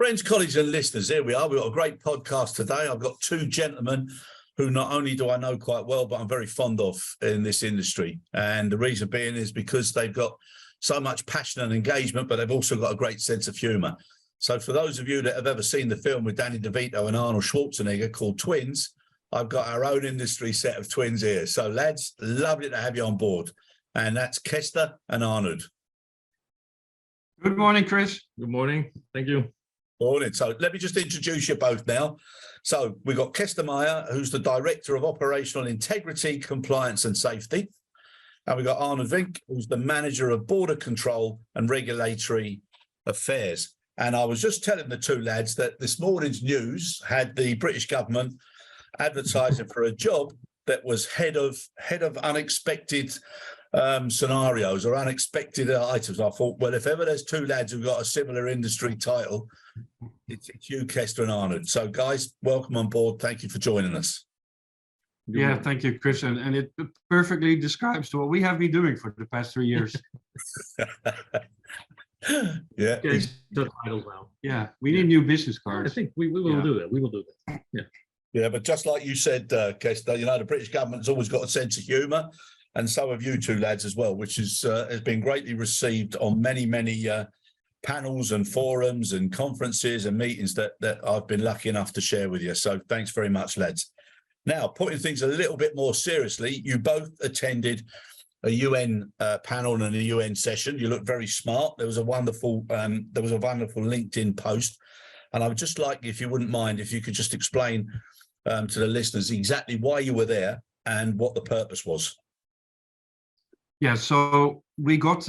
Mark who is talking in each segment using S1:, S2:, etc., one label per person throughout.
S1: Friends, colleagues and listeners, here we are. We've got a great podcast today. I've got two gentlemen who not only do I know quite well, but I'm very fond of in this industry. And the reason being is because they've got so much passion and engagement, but they've also got a great sense of humour. So for those of you that have ever seen the film with Danny DeVito and Arnold Schwarzenegger called Twins, I've got our own industry set of twins here. So lads, lovely to have you on board. And that's Kester and Arnoud.
S2: Good morning, Chris.
S3: Good morning. Thank you.
S1: Morning. So let me just introduce you both now. So we've got Kester Meijer, who's the Director of Operational Integrity, Compliance and Safety. And we've got Arnoud, who's the Manager of Border Control and Regulatory Affairs. And I was just telling the two lads that this morning's news had the British government advertising for a job that was head of unexpected scenarios or unexpected items. I thought, well, if ever there's two lads who've got a similar industry title, it's you, Kester and Arnoud. So guys, welcome on board. Thank you for joining us.
S2: Yeah, thank you, Chris. And it perfectly describes what we have been doing for the past 3 years.
S1: Yeah.
S3: Okay, the title now.
S2: Yeah, we need new business cards.
S3: I think we will do that. We will do that. Yeah.
S1: Yeah, but just like you said, Kester, you know, the British government's always got a sense of humour, and so have you two lads as well, which is has been greatly received on many panels and forums and conferences and meetings that I've been lucky enough to share with you. So thanks very much, lads. Now, putting things a little bit more seriously, you both attended a UN panel and a UN session. You look very smart. There was a wonderful LinkedIn post, and I would just like, if you wouldn't mind, if you could just explain to the listeners exactly why you were there and what the purpose was.
S2: Yeah, so we got,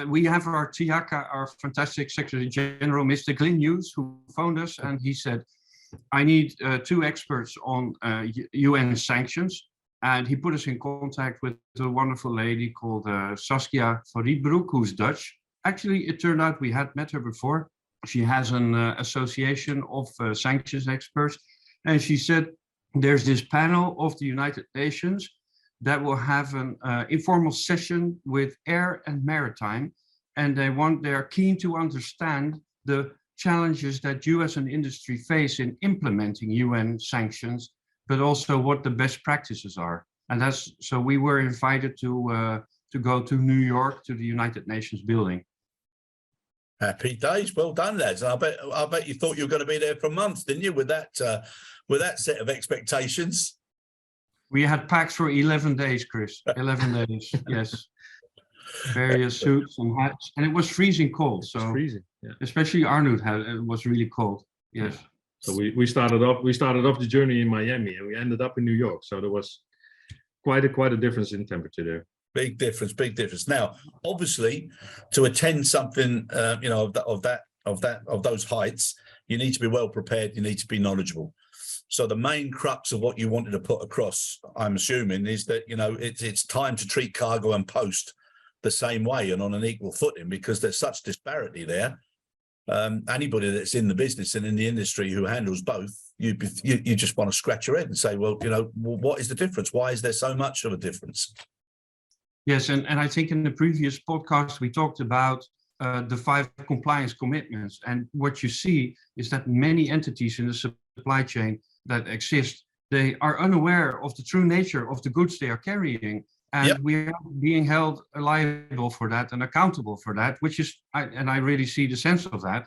S2: we have our TIACA, our fantastic Secretary General, Mr. Glyn Hughes, who phoned us, and he said, I need two experts on UN sanctions. And he put us in contact with a wonderful lady called Saskia van Rietbroek, who's Dutch. Actually, it turned out we had met her before. She has an association of sanctions experts. And she said, there's this panel of the United Nations that will have an informal session with air and maritime. And they're keen to understand the challenges that you as an industry face in implementing UN sanctions, but also what the best practices are. And so we were invited to go to New York, to the United Nations building.
S1: Happy days. Well done, lads. I bet you thought you were going to be there for months, didn't you, with that set of expectations? We
S2: had packed for 11 days, Chris. 11 days, yes. Various suits and hats. And it was freezing cold. So freezing, yeah. Especially Arnoud it was really cold. Yes.
S3: Yeah. So we started off the journey in Miami and we ended up in New York. So there was quite a difference in temperature there.
S1: Big difference. Now, obviously, to attend something of those heights, you need to be well prepared. You need to be knowledgeable. So the main crux of what you wanted to put across, I'm assuming, is that it's time to treat cargo and post the same way and on an equal footing, because there's such disparity there. Anybody that's in the business and in the industry who handles both, you just want to scratch your head and say, well, what is the difference? Why is there so much of a difference?
S2: Yes, and I think in the previous podcast, we talked about the 5 compliance commitments. And what you see is that many entities in the supply chain that exist, they are unaware of the true nature of the goods they are carrying. And yep. We are being held liable for that and accountable for that, which is, I really see the sense of that.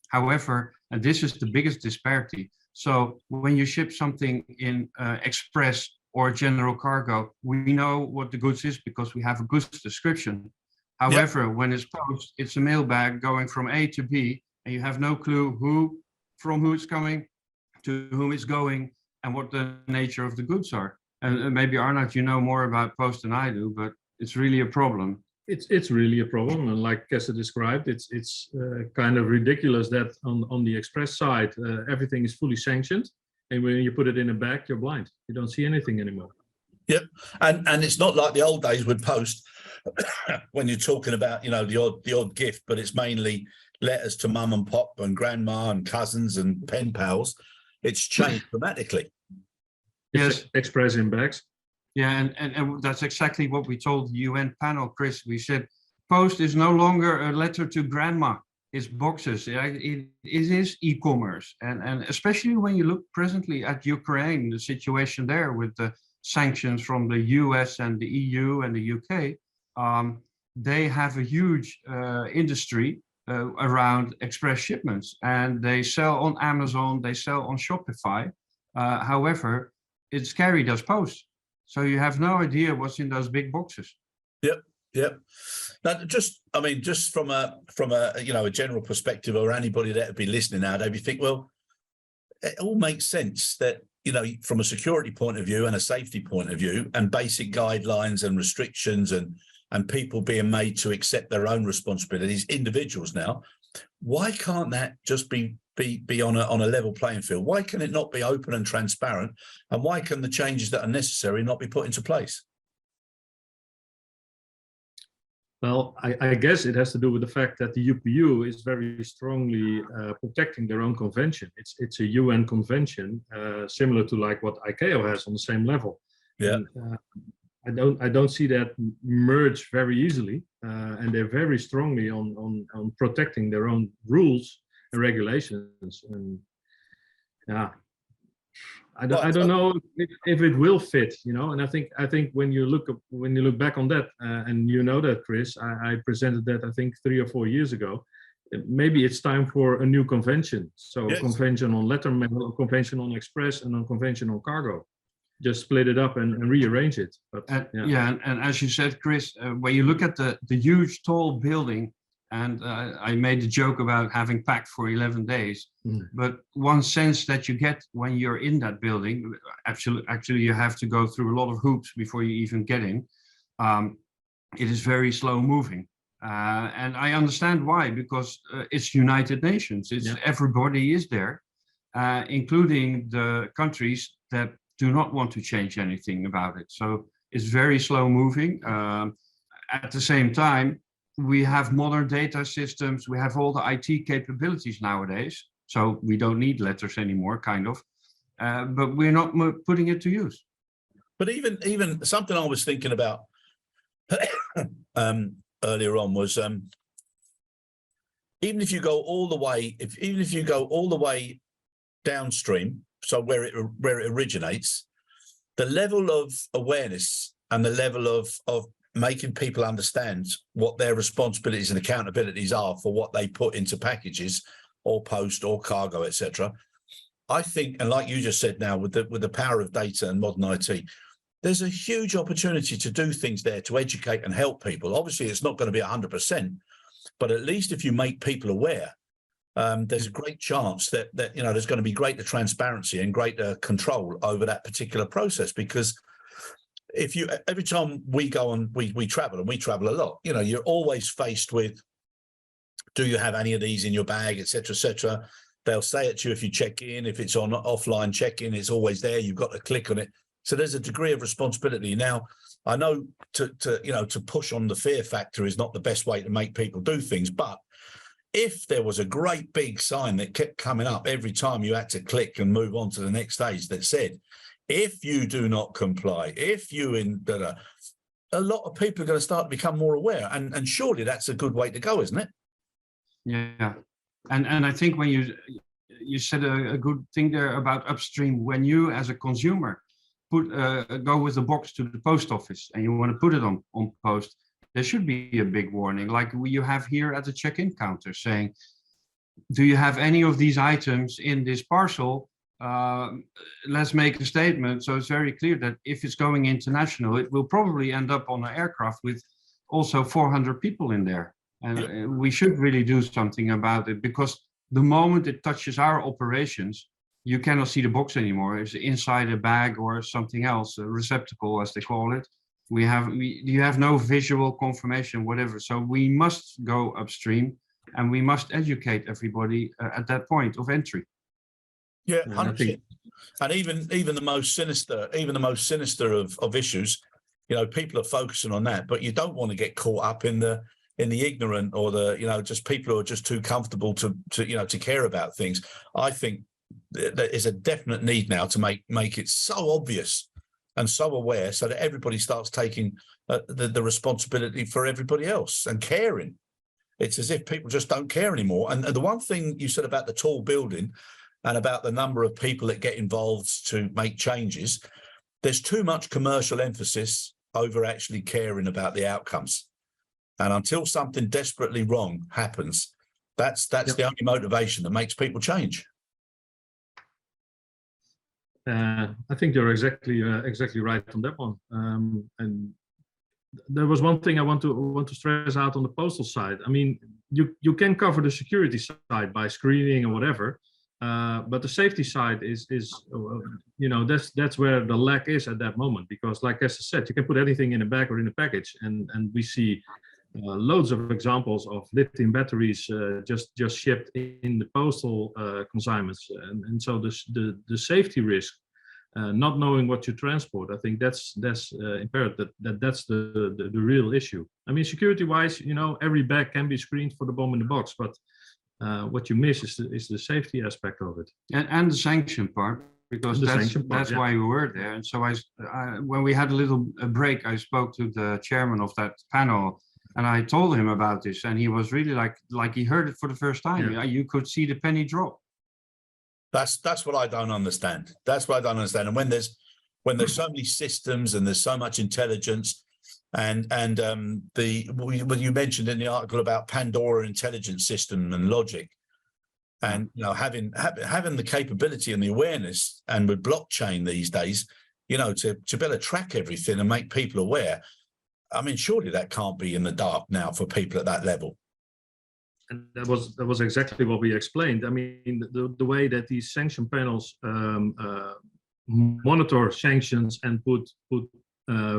S2: However, and this is the biggest disparity. So when you ship something in express or general cargo, we know what the goods is because we have a goods description. However, yep. When it's post, it's a mail bag going from A to B, and you have no clue from who it's coming, to whom it's going, and what the nature of the goods are. And maybe Arnoud, you know more about post than I do, but it's really a problem.
S3: It's really a problem, and like Kester described, it's kind of ridiculous that on the express side everything is fully sanctioned, and when you put it in a bag, you're blind. You don't see anything anymore.
S1: Yep, and it's not like the old days with post when you're talking about the odd gift, but it's mainly letters to mum and pop and grandma and cousins and pen pals. It's changed dramatically.
S2: Yes,
S3: express in bags.
S2: Yeah, and that's exactly what we told the UN panel, Chris. We said post is no longer a letter to grandma. it's boxes. Yeah, it is e-commerce, and especially when you look presently at Ukraine, the situation there with the sanctions from the US and the EU and the UK, they have a huge industry around express shipments, and they sell on Amazon, they sell on Shopify. However, it's carried as post, so you have no idea what's in those big boxes.
S1: Yep. Now, just from a a general perspective, or anybody that would be listening now, they'd be think, well, it all makes sense that from a security point of view and a safety point of view, and basic guidelines and restrictions and people being made to accept their own responsibilities, individuals now. Why can't that just be on a level playing field? Why can it not be open and transparent? And why can the changes that are necessary not be put into place?
S3: Well, I guess it has to do with the fact that the UPU is very strongly protecting their own convention. It's a UN convention, similar to like what ICAO has on the same level.
S1: Yeah.
S3: And, I don't see that merge very easily, and they're very strongly on protecting their own rules and regulations. And yeah, I don't know if it will fit, And I think when you look back on that, and that, Chris, I presented that I think 3 or 4 years ago. Maybe it's time for a new convention. So yes. A convention on letter mail, a convention on express, and a convention on cargo. Just split it up and rearrange it. But,
S2: and as you said, Chris, when you look at the huge tall building, and I made a joke about having packed for 11 days, but one sense that you get when you're in that building, actually you have to go through a lot of hoops before you even get in. It is very slow moving. And I understand why, because it's United Nations. Everybody is there, including the countries that do not want to change anything about it. So it's very slow moving. At the same time, we have modern data systems. We have all the IT capabilities nowadays. So we don't need letters anymore, kind of. But we're not putting it to use.
S1: But even something I was thinking about earlier on was even if you go all the way downstream, so where it originates, the level of awareness and the level of making people understand what their responsibilities and accountabilities are for what they put into packages or post or cargo, etc. I think, and like you just said now, with the power of data and modern IT, there's a huge opportunity to do things there to educate and help people. Obviously, it's not going to be 100%, but at least if you make people aware, there's a great chance that there's going to be greater transparency and greater control over that particular process. Because every time we go and we travel, and we travel a lot, you're always faced with, do you have any of these in your bag, etc., etc. They'll say it to you if you check in. If it's on offline check-in, it's always there. You've got to click on it. So there's a degree of responsibility. Now, I know to push on the fear factor is not the best way to make people do things, but if there was a great big sign that kept coming up every time you had to click and move on to the next stage that said, if you do not comply, a lot of people are going to start to become more aware, and surely that's a good way to go, isn't it?
S2: Yeah, and I think when you said a good thing there about upstream, when you as a consumer go with a box to the post office and you want to put it on post, there should be a big warning, like you have here at the check-in counter, saying, do you have any of these items in this parcel? Let's make a statement. So it's very clear that if it's going international, it will probably end up on an aircraft with also 400 people in there. And we should really do something about it, because the moment it touches our operations, you cannot see the box anymore. It's inside a bag or something else, a receptacle as they call it. You have no visual confirmation, whatever. So we must go upstream, and we must educate everybody at that point of entry.
S1: Yeah, 100%. And even the most sinister of issues, people are focusing on that, but you don't want to get caught up in the ignorant, or just people who are just too comfortable to care about things. I think there is a definite need now to make it so obvious and so aware, so that everybody starts taking the responsibility for everybody else and caring. it's as if people just don't care anymore. And the one thing you said about the tall building and about the number of people that get involved to make changes, there's too much commercial emphasis over actually caring about the outcomes. And until something desperately wrong happens, that's the only motivation that makes people change.
S3: I think you're exactly right on that one. And there was one thing I want to stress out on the postal side. I mean, you can cover the security side by screening or whatever, but the safety side is you know, that's where the lack is at that moment, because like Kester said, you can put anything in a bag or in a package, and we see loads of examples of lithium batteries just shipped in the postal consignments, and so the safety risk, not knowing what you transport, I think that's imperative. That's the real issue. I mean, security-wise, you know, every bag can be screened for the bomb in the box, but what you miss is the safety aspect of it,
S2: and the sanction part, because that's why we were there. And so I when we had a little break, I spoke to the chairman of that panel. And I told him about this, and he was really like he heard it for the first time. Yeah. You could see the penny drop.
S1: That's what I don't understand. That's what I don't understand. And when there's so many systems and there's so much intelligence, and what you mentioned in the article about Pandora intelligence system and logic, and you know, having the capability and the awareness, and with blockchain these days, you know, to be able to track everything and make people aware. I mean, surely that can't be in the dark now for people at that level.
S3: And that was exactly what we explained. I mean, the way that these sanction panels monitor sanctions and put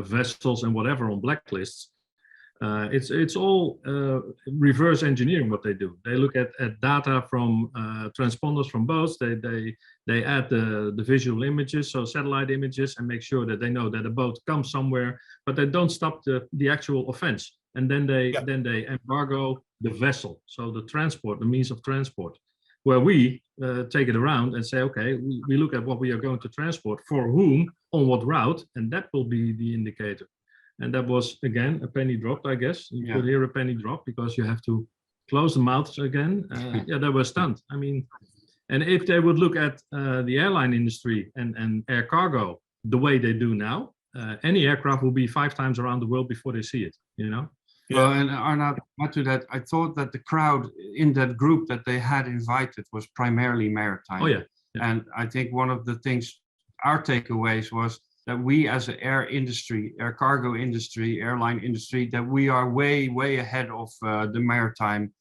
S3: vessels and whatever on blacklists, it's all reverse engineering what they do. They look at data from transponders from boats. They add the visual images, so satellite images, and make sure that they know that a boat comes somewhere, but they don't stop the actual offense. And then they embargo the vessel, so the transport, the means of transport, where we take it around and say, okay, we look at what we are going to transport, for whom, on what route, and that will be the indicator. And that was, again, a penny dropped, I guess. You could hear a penny drop because you have to close the mouths again. Yeah, they were stunned. I mean, and if they would look at the airline industry and air cargo the way they do now, any aircraft will be 5 times around the world before they see it, you know?
S1: Yeah.
S2: Well, and Arnoud, add to that, I thought that the crowd in that group that they had invited was primarily maritime.
S3: Oh, yeah.
S2: And I think one of the things, our takeaways was that we as an air industry, air cargo industry, airline industry, that we are way, way ahead of the maritime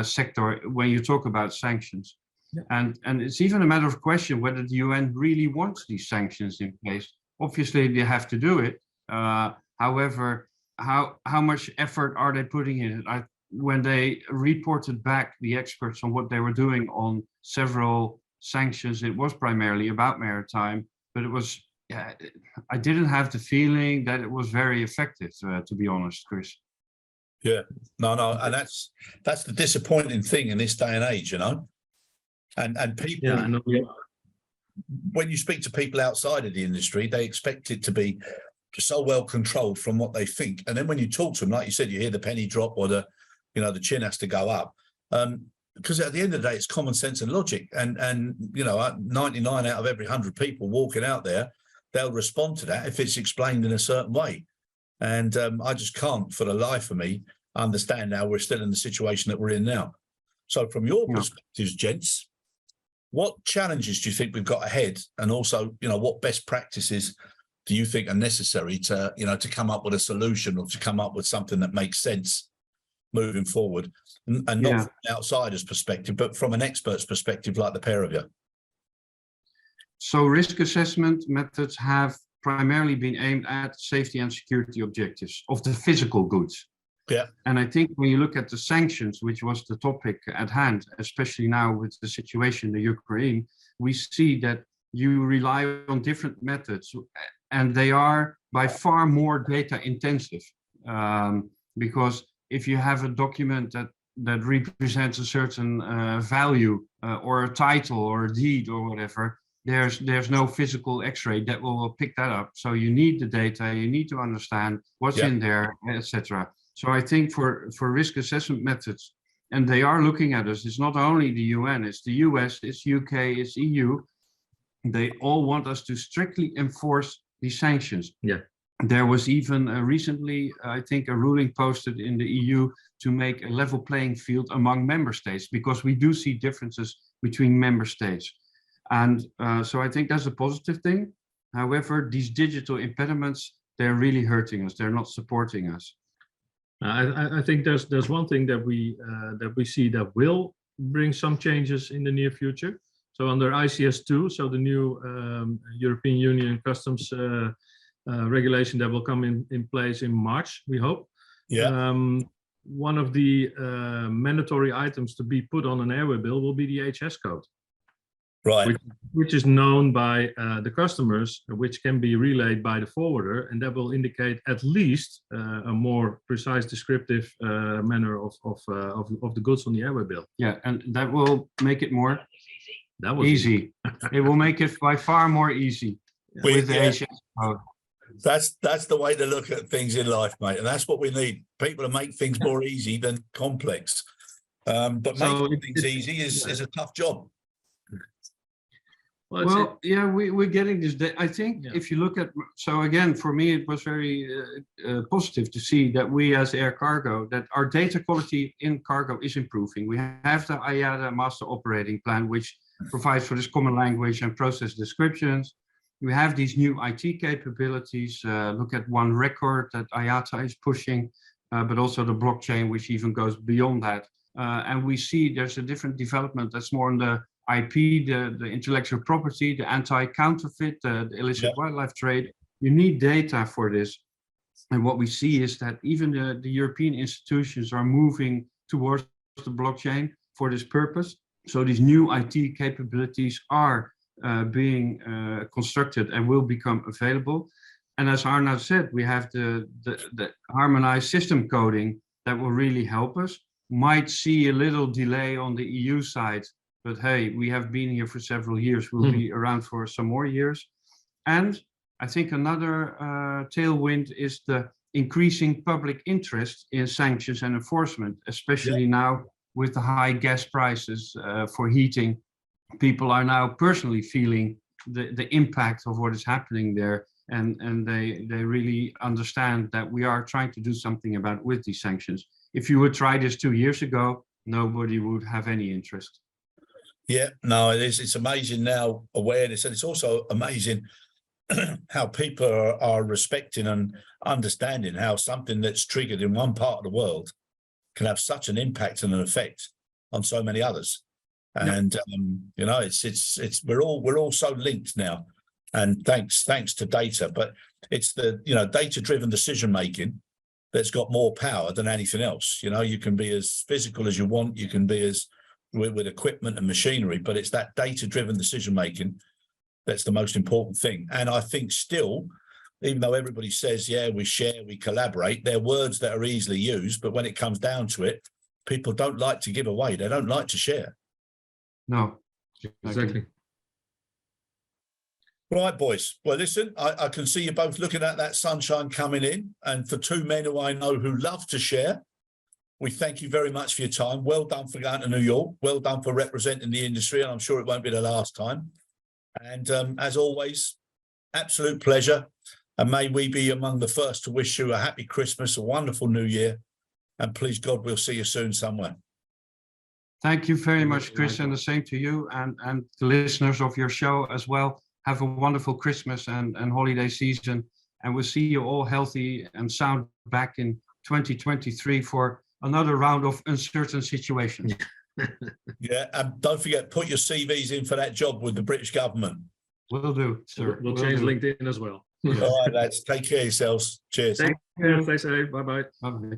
S2: sector when you talk about sanctions. Yeah. And it's even a matter of question whether the UN really wants these sanctions in place. Obviously, they have to do it. However, how much effort are they putting in it? When they reported back the experts on what they were doing on several sanctions, it was primarily about maritime, but it was, I didn't have the feeling that it was very effective, to be honest, Chris.
S1: Yeah, no, and that's the disappointing thing in this day and age, you know. And people, when you speak to people outside of the industry, they expect it to be so well controlled from what they think, and then when you talk to them, like you said, you hear the penny drop or the chin has to go up, because at the end of the day, it's common sense and logic, and you know, 99 out of every 100 people walking out there, they'll respond to that if it's explained in a certain way. And I just can't, for the life of me, understand how we're still in the situation that we're in now. So from your perspectives, gents, what challenges do you think we've got ahead? And also, you know, what best practices do you think are necessary to, you know, to come up with a solution or to come up with something that makes sense moving forward? And not from an outsider's perspective, but from an expert's perspective, like the pair of you.
S2: So risk assessment methods have primarily been aimed at safety and security objectives of the physical goods.
S1: Yeah.
S2: And I think when you look at the sanctions, which was the topic at hand, especially now with the situation in Ukraine, we see that you rely on different methods, and they are by far more data intensive. Because if you have a document that represents a certain value or a title or a deed or whatever, there's no physical X-ray that will pick that up. So you need the data, you need to understand what's in there, etc. So I think for risk assessment methods, And they are looking at us. It's not only the UN, it's the US, it's UK, it's EU. They all want us to strictly enforce these sanctions.
S3: Yeah.
S2: There was even recently, I think, a ruling posted in the EU to make a level playing field among member states, because we do see differences between member states. And so I think that's a positive thing. However, these digital impediments, they're really hurting us. They're not supporting us.
S3: I think there's one thing that we see that will bring some changes in the near future. So under ICS2, so the new European Union customs regulation that will come in place in March, we hope.
S1: Yeah.
S3: One of the mandatory items to be put on an airway bill will be the HS code.
S1: Right.
S3: Which is known by the customers, which can be relayed by the forwarder, and that will indicate at least a more precise descriptive manner of the goods on the airway bill.
S2: Yeah, and that will make it more
S3: easy.
S2: It will make it by far more easy with the HS code.
S1: That's the way to look at things in life, mate, and that's what we need. People to make things more easy than complex. But making things easy is a tough job.
S2: Well, yeah, we're getting this. I think if you look at, so again, for me, it was very positive to see that we as air cargo, that our data quality in cargo is improving. We have the IATA Master Operating Plan, which provides for this common language and process descriptions. We have these new IT capabilities. Look at One Record that IATA is pushing, but also the blockchain, which even goes beyond that. And we see there's a different development that's more on the IP, the intellectual property, the anti-counterfeit, the illicit wildlife trade. You need data for this. And what we see is that even the European institutions are moving towards the blockchain for this purpose. So these new IT capabilities are being constructed and will become available. And as Arnoud said, we have the harmonized system coding that will really help us. Might see a little delay on the EU side, but hey, we have been here for several years. We'll be around for some more years. And I think another tailwind is the increasing public interest in sanctions and enforcement, especially now with the high gas prices for heating. People are now personally feeling the impact of what is happening there. And they really understand that we are trying to do something about with these sanctions. If you would try this 2 years ago, nobody would have any interest.
S1: Yeah, no, it is. It's amazing now, awareness, and it's also amazing how people are respecting and understanding how something that's triggered in one part of the world can have such an impact and an effect on so many others. And you know, it's we're all so linked now, and thanks to data. But it's the data-driven decision making that's got more power than anything else. You know, you can be as physical as you want, you can be as with equipment and machinery, but it's that data-driven decision making that's the most important thing. And I think still, even though everybody says, yeah, we share, we collaborate, they're words that are easily used, but when it comes down to it, people don't like to give away. They don't like to share.
S2: No,
S3: exactly.
S1: Right, boys. Well, listen, I can see you both looking at that sunshine coming in. And for two men who I know who love to share, we thank you very much for your time. Well done for going to New York. Well done for representing the industry. And I'm sure it won't be the last time. And as always, absolute pleasure. And may we be among the first to wish you a happy Christmas, a wonderful New Year. And please God, we'll see you soon somewhere.
S2: Thank you very much, Chris, and the same to you and the listeners of your show as well. Have a wonderful Christmas and holiday season. And we'll see you all healthy and sound back in 2023 for another round of uncertain situations.
S1: Yeah, and don't forget, put your CVs in for that job with the British government.
S2: Will do, sir.
S3: We'll change LinkedIn as well.
S1: All right, lads. Take care of yourselves. Cheers.
S3: Take care. Thanks, Bye-bye.
S2: Bye-bye.